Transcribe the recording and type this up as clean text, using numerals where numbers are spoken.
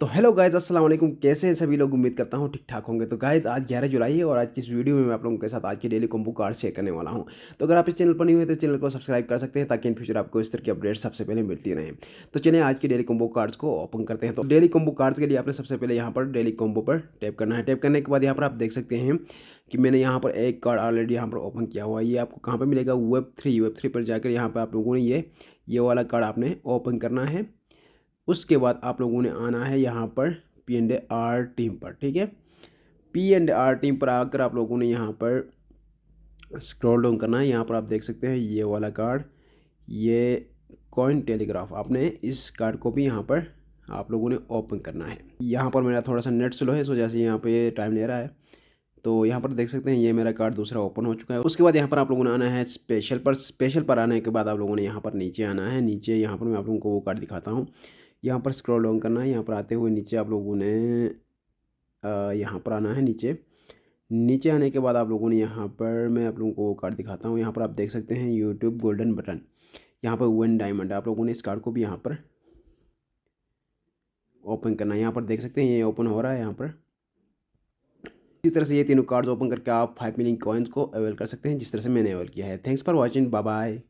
तो hello guys, अस्सलाम वालेकुम। कैसे हैं सभी लोग? उम्मीद करता हूँ ठीक ठाक होंगे। तो गाइज आज 11 जुलाई है और आज की इस वीडियो में मैं आप लोगों के साथ आज के डेली कॉम्बो कार्ड शेयर करने वाला हूँ। तो अगर आप इस चैनल पर नहीं हुए तो चैनल को सब्सक्राइब कर सकते हैं ताकि इन फ्यूचर आपको इस तरह की अपडेट सबसे पहले मिलती रहें। तो चलिए आज के डेली कॉम्बो कार्ड्स को ओपन करते हैं। तो डेली कॉम्बो कार्ड्स के लिए आपने सबसे पहले यहाँ पर डेली कॉम्बो पर टैप करना है। टैप करने के बाद यहाँ पर आप देख सकते हैं कि मैंने यहाँ पर एक कार्ड ऑलरेडी यहाँ पर ओपन किया हुआ है। ये आपको कहाँ पर मिलेगा? वेब थ्री पर जाकर यहाँ पर आप लोगों ने ये वाला कार्ड आपने ओपन करना है। उसके बाद आप लोगों ने आना है यहाँ पर P&R टीम पर। ठीक है, P&R टीम पर आकर आप लोगों ने यहाँ पर स्क्रॉल डाउन करना है। यहाँ पर आप देख सकते हैं ये वाला कार्ड, ये कॉइन टेलीग्राफ, आपने इस कार्ड को भी यहाँ पर आप लोगों ने ओपन करना है। यहाँ पर मेरा थोड़ा सा नेट स्लो है, सो जैसे यहाँ पे टाइम ले रहा है। तो यहाँ पर देख सकते हैं ये मेरा कार्ड दूसरा ओपन हो चुका है। उसके बाद यहाँ पर आप लोगों ने आना है स्पेशल पर आने के बाद आप लोगों ने यहाँ पर नीचे आना है। नीचे यहाँ पर मैं आप लोगों को वो कार्ड दिखाता हूँ। यहाँ पर स्क्रॉल डाउन करना है। यहाँ पर आते हुए नीचे आप लोगों ने यहाँ पर आना है। नीचे नीचे आने के बाद आप लोगों ने यहाँ पर मैं आप लोगों को वो कार्ड दिखाता हूँ। यहाँ पर आप देख सकते हैं यूट्यूब गोल्डन बटन, यहाँ पर 1 डायमंड। आप लोगों ने इस कार्ड को भी यहाँ पर ओपन करना है। यहाँ पर देख सकते हैं ये ओपन हो रहा है यहाँ पर। इसी तरह से ये तीनों कार्ड्स ओपन करके आप 5 मिलियन कॉइन्स को अवेल कर सकते हैं, जिस तरह से मैंने अवेल किया है। Thanks for watching, bye bye.